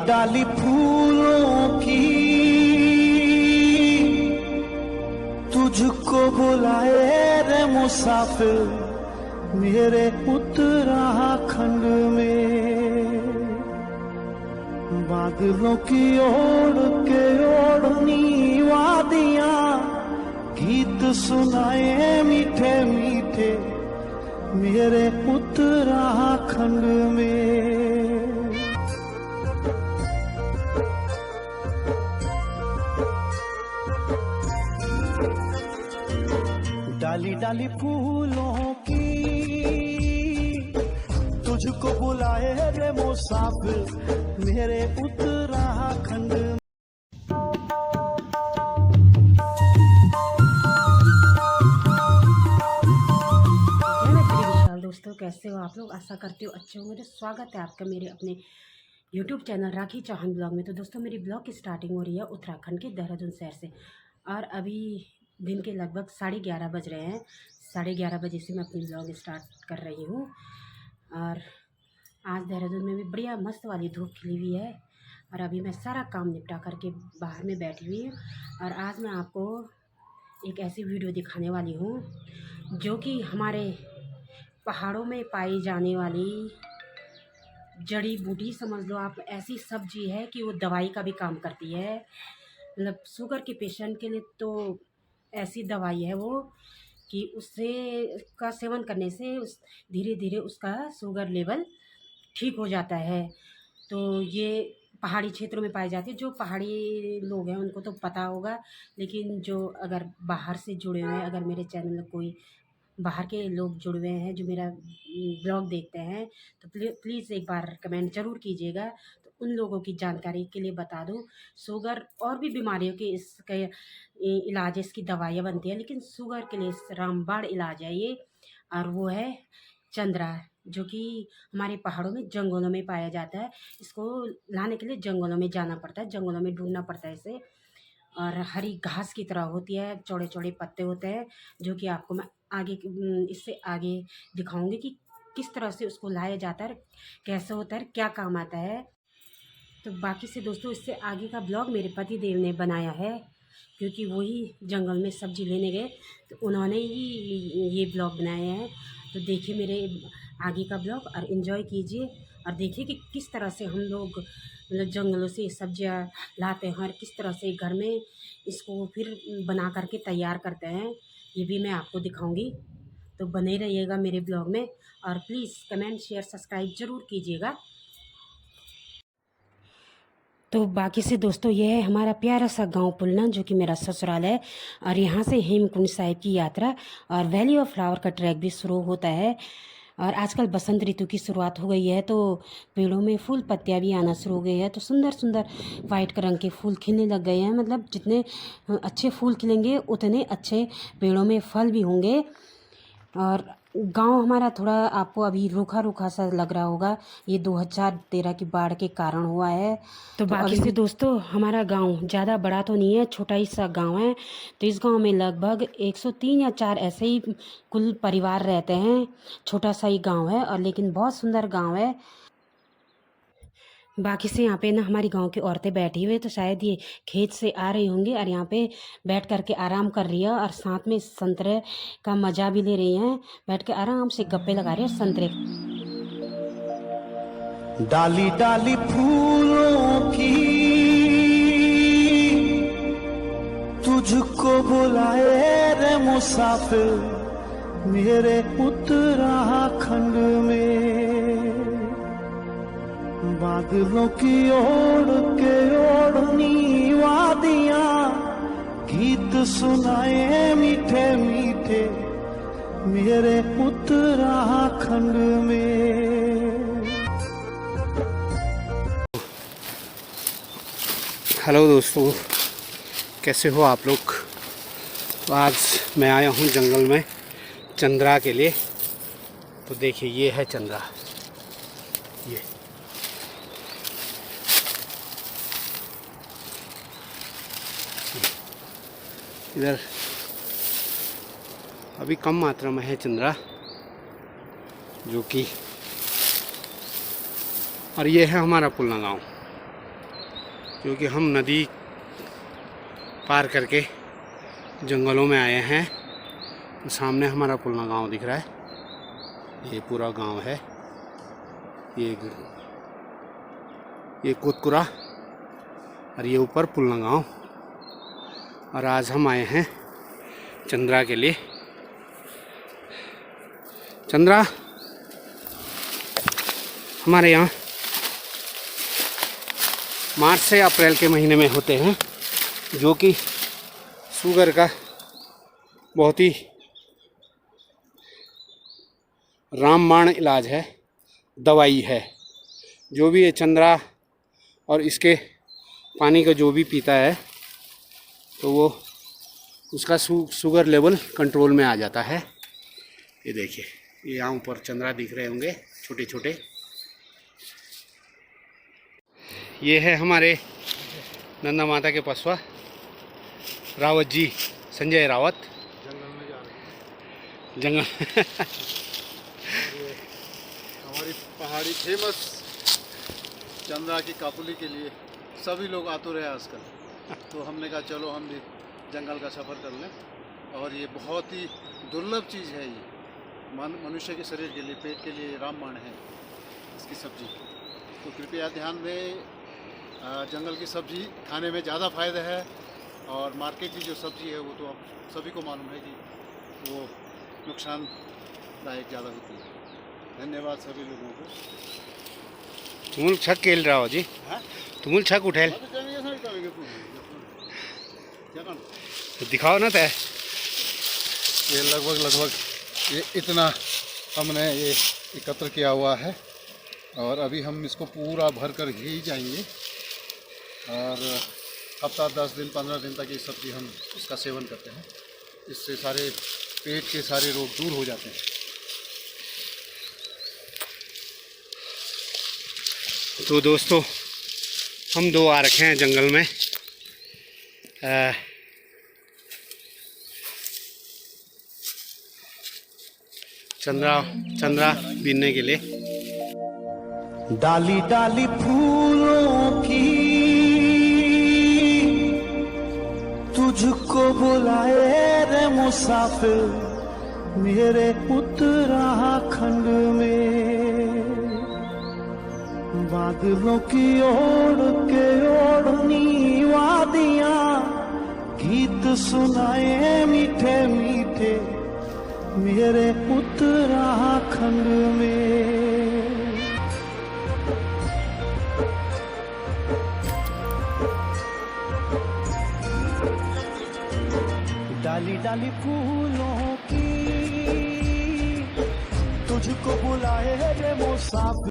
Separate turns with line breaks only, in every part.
डाली फूलों की तुझको बुलाए रे मुसाफिर मेरे उत्तराखंड में। बादलों की ओढ़ के ओढ़नी वादियां गीत सुनाए मीठे मीठे मेरे उत्तराखंड में। डाली डाली फूलों की तुझको बुलाए रे मुसाफिर मेरे उत्तराखंड में।
दोस्तों कैसे हो आप लोग, आशा करती हो अच्छे होंगे। तो स्वागत है आपका मेरे अपने YouTube चैनल राखी चौहान ब्लॉग में। तो दोस्तों मेरी ब्लॉग की स्टार्टिंग हो रही है उत्तराखंड के देहरादून शहर से और अभी दिन के लगभग 11:30 बज रहे हैं। 11:30 बजे से मैं अपनी ब्लॉग स्टार्ट कर रही हूँ और आज देहरादून में भी बढ़िया मस्त वाली धूप खिली हुई है और अभी मैं सारा काम निपटा करके बाहर में बैठी हुई हूँ। और आज मैं आपको एक ऐसी वीडियो दिखाने वाली हूँ जो कि हमारे पहाड़ों में पाई जाने वाली जड़ी बूटी समझ लो आप, ऐसी सब्जी है कि वो दवाई का भी काम करती है। मतलब शुगर के पेशेंट के लिए तो ऐसी दवाई है वो कि उससे का सेवन करने से उस धीरे धीरे उसका शुगर लेवल ठीक हो जाता है। तो ये पहाड़ी क्षेत्रों में पाई जाती है। जो पहाड़ी लोग हैं उनको तो पता होगा, लेकिन जो अगर बाहर से जुड़े हुए हैं, अगर मेरे चैनल में कोई बाहर के लोग जुड़े हुए हैं जो मेरा ब्लॉग देखते हैं तो प्लीज़ एक बार कमेंट ज़रूर कीजिएगा। तो उन लोगों की जानकारी के लिए बता दूं, शुगर और भी बीमारियों के इसके इलाज, इसकी दवाइयाँ बनती है, लेकिन शुगर के लिए रामबाण इलाज है ये, और वो है चंद्रा, जो कि हमारे पहाड़ों में जंगलों में पाया जाता है। इसको लाने के लिए जंगलों में जाना पड़ता है, जंगलों में ढूंढना पड़ता है इसे। और हरी घास की तरह होती है, चौड़े चौड़े पत्ते होते हैं, जो कि आपको मैं आगे इससे आगे दिखाऊंगी कि किस तरह से उसको लाया जाता है, कैसे होता है, क्या काम आता है। तो बाकी से दोस्तों इससे आगे का ब्लॉग मेरे पति देव ने बनाया है, क्योंकि वही जंगल में सब्जी लेने गए तो उन्होंने ही ये ब्लॉग बनाया है। तो देखिए मेरे आगे का ब्लॉग और इन्जॉय कीजिए और देखिए कि किस तरह से हम लोग मतलब जंगलों से सब्जियां लाते हैं और किस तरह से घर में इसको फिर बना करके तैयार करते हैं, ये भी मैं आपको दिखाऊंगी। तो बने रहिएगा मेरे ब्लॉग में और प्लीज़ कमेंट शेयर सब्सक्राइब ज़रूर कीजिएगा। तो बाकी से दोस्तों ये है हमारा प्यारा सा गांव पुलना, जो कि मेरा ससुराल है, और यहाँ से हेमकुंड साहिब की यात्रा और वैली ऑफ फ्लावर का ट्रैक भी शुरू होता है। और आजकल बसंत ऋतु की शुरुआत हो गई है तो पेड़ों में फूल पत्तियाँ भी आना शुरू हो गई है। तो सुंदर सुंदर वाइट रंग के फूल खिलने लग गए हैं। मतलब जितने अच्छे फूल खिलेंगे उतने अच्छे पेड़ों में फल भी होंगे। और गांव हमारा थोड़ा आपको अभी रूखा रूखा सा लग रहा होगा, ये 2013 की बाढ़ के कारण हुआ है। तो बाकी से दोस्तों हमारा गांव ज़्यादा बड़ा तो नहीं है, छोटा ही सा गांव है। तो इस गांव में लगभग 103 या 4 ऐसे ही कुल परिवार रहते हैं। छोटा सा ही गांव है और लेकिन बहुत सुंदर गांव है। बाकी से यहाँ पे ना हमारी गांव की औरतें बैठी हुई है, तो शायद ये खेत से आ रही होंगी और यहाँ पे बैठ करके आराम कर रही है और साथ में संतरे का मज़ा भी ले रही हैं। बैठ के आराम से गप्पे लगा रही है संतरे।
डाली डाली फूलों की तुझको बुलाए रे मुसाफिर मेरे उत्तराखंड में। बादलों की ओढ़ के ओढ़नी वादियां गीत सुनाए मीठे मीठे मेरे उत्तराखंड में।
हेलो दोस्तों, कैसे हो आप लोग। तो आज मैं आया हूँ जंगल में चंद्रा के लिए। तो देखिए ये है चंद्रा, ये इधर अभी कम मात्रा में है चंद्रा, जो कि, और ये है हमारा पुलना गांव। क्योंकि हम नदी पार करके जंगलों में आए हैं। तो सामने हमारा पुलना गांव दिख रहा है, ये पूरा गांव है। ये कुतकुरा और ये ऊपर पुलना गांव। और आज हम आए हैं चंद्रा के लिए। चंद्रा हमारे यहाँ मार्च से अप्रैल के महीने में होते हैं, जो कि शुगर का बहुत ही रामबाण इलाज है, दवाई है। जो भी ये चंद्रा और इसके पानी का जो भी पीता है तो वो उसका शुगर लेवल कंट्रोल में आ जाता है। ये देखिए, ये यहाँ ऊपर चंद्रा दिख रहे होंगे छोटे छोटे। ये है हमारे नंदा माता के पसवा रावत जी, संजय रावत।
जंगल में जा रहे हैं।
जंगल
हमारी पहाड़ी फेमस चंद्रा की कापुली के लिए सभी लोग आतुर हैं आजकल। तो हमने कहा चलो हम भी जंगल का सफ़र कर लें। और ये बहुत ही दुर्लभ चीज़ है। ये मनुष्य के शरीर के लिए, पेट के लिए रामबाण है इसकी सब्जी। तो कृपया ध्यान दें, जंगल की सब्जी खाने में ज़्यादा फ़ायदा है। और मार्केट की जो सब्ज़ी है वो तो आप सभी को मालूम है कि वो नुकसानदायक ज़्यादा होती है। धन्यवाद सभी लोगों को।
तुमुल छक खेल रहा हो जी, तुमुल छक उठेल तो दिखाओ ना। तय
ये लगभग ये इतना हमने ये एकत्र किया हुआ है। और अभी हम इसको पूरा भर कर ही जाएंगे। और हफ्ता 10 दिन 15 दिन तक ये सब्ज़ी हम इसका सेवन करते हैं। इससे सारे पेट के सारे रोग दूर हो जाते हैं।
तो दोस्तों, हम दो आ रखे हैं जंगल में। चंद्रा बीनने के लिए।
डाली डाली फूलों की तुझको बुलाए रे मुसाफिर मेरे उत्तराखंड में। बादलों की ओढ़ के ओढ़नी वादियां गीत सुनाए मीठे मीठे मेरे उत्तराखंड में। डाली डाली फूलों की तुझको बुलाए रे मुसाफिर।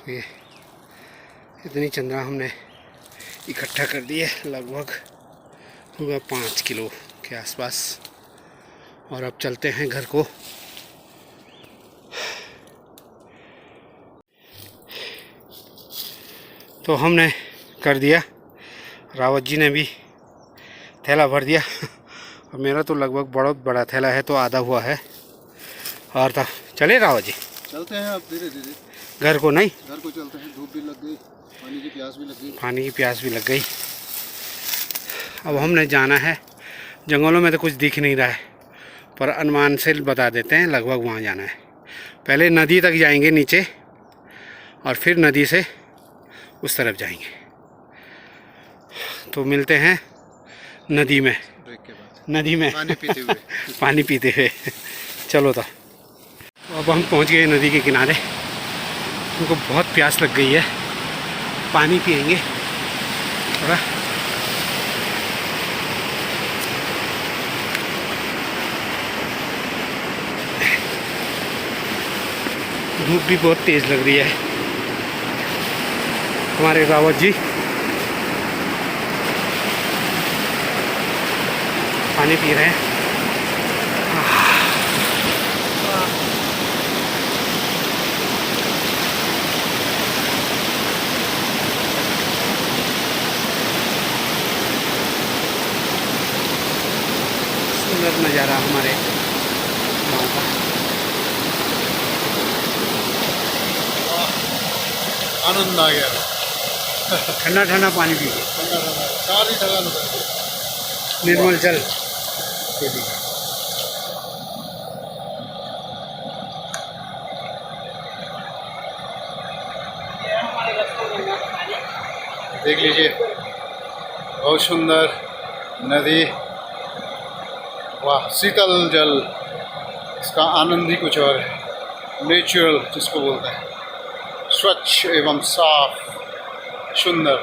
ये इतनी चंद्रा हमने इकट्ठा कर दी है, लगभग होगा 5 किलो के आसपास। और अब चलते हैं घर को। तो हमने कर दिया, रावत जी ने भी थैला भर दिया। और मेरा तो लगभग बहुत बड़ा थैला है, तो आधा हुआ है। और था चले रावत जी,
चलते हैं अब धीरे धीरे
घर को। नहीं,
घर को चलते हैं। धूप भी लग गई, पानी की प्यास भी लग गई।
पानी की प्यास भी लग गई। अब हमने जाना है जंगलों में, तो कुछ दिख नहीं रहा है, पर अनुमान से बता देते हैं लगभग वहाँ जाना है। पहले नदी तक जाएंगे नीचे, और फिर नदी से उस तरफ जाएंगे। तो मिलते हैं नदी में,
ब्रेक के बाद
नदी में
पानी पीते हुए।
पानी पीते हुए। चलो तो अब हम पहुंच गए नदी के किनारे। उनको बहुत प्यास लग गई है, पानी पिएंगे थोड़ा। धूप भी बहुत तेज़ लग रही है। हमारे रावत जी पानी पी रहे हैं। सुंदर नज़ारा हमारे गाँव का।
आनंद आ गया।
ठंडा ठंडा पानी पी के,
ठंडा ठंडा सारी थकान उतर गई।
निर्मल जल के लिए।
देख लीजिए, बहुत सुंदर नदी, वाह, शीतल जल, इसका आनंद ही कुछ और है। नेचुरल जिसको बोलते हैं, स्वच्छ एवं साफ, सुंदर।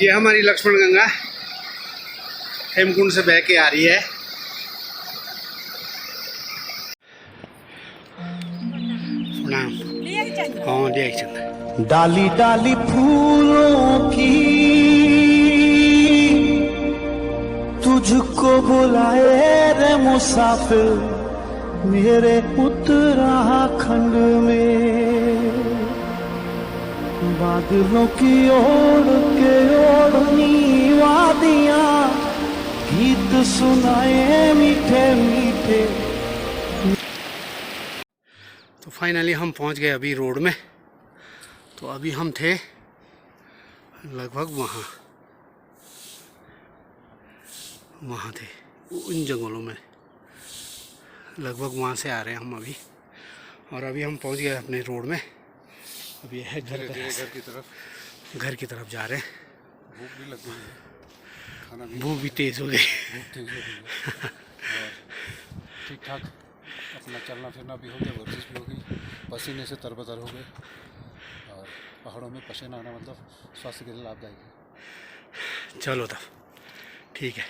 ये हमारी लक्ष्मण गंगा हेमकुंड से बह के आ रही है। प्रणाम। हाँ, जय चंद्र।
डाली डाली फूलों की तुझको बुलाए रे मुसाफिर मेरे उत्तराखंड में। बादलों की ओर के ओढ़नी वादियाँ गीत सुनाए मीठे मीठे।
तो फाइनली हम पहुंच गए अभी रोड में। तो अभी हम थे लगभग वहाँ थे उन जंगलों में, लगभग वहाँ से आ रहे हैं हम अभी। और अभी हम पहुँच गए अपने रोड में। अब ये है घर की तरफ जा रहे हैं।
भूख भी लग गई है, खाना भी,
भूख भी तेज़ हो गई।
ठीक ठाक अपना चलना फिरना भी हो गया, वर्जिश भी हो गई, पसीने से तरबतर हो गए। और पहाड़ों में पसीना आना मतलब स्वास्थ्य के लिए लाभदायक है।
चलो तब ठीक है।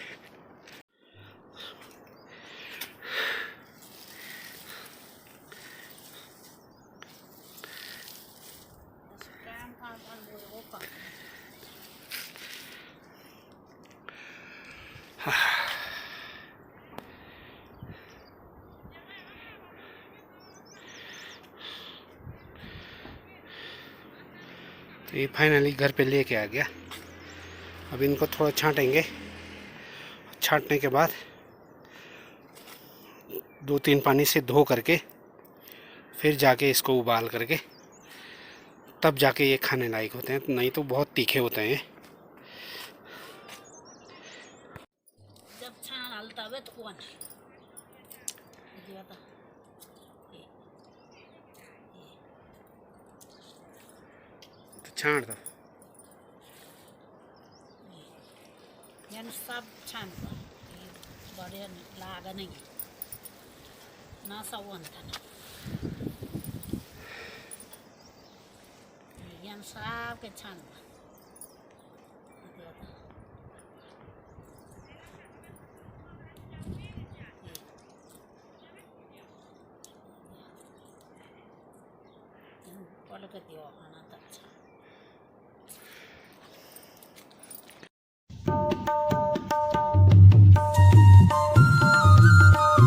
तो ये फाइनली घर पे लेके आ गया। अब इनको थोड़ा छांटेंगे। छांटने के बाद 2-3 पानी से धो करके फिर जाके इसको उबाल करके तब जाके ये खाने लायक होते हैं, नहीं तो बहुत तीखे होते हैं।
जब छान हलता है तो कौन
तो छांट दो।
यानी सब छान बड़े लाग नहीं ना सवन यानी सब के छान पलक दियो खाना तो अच्छा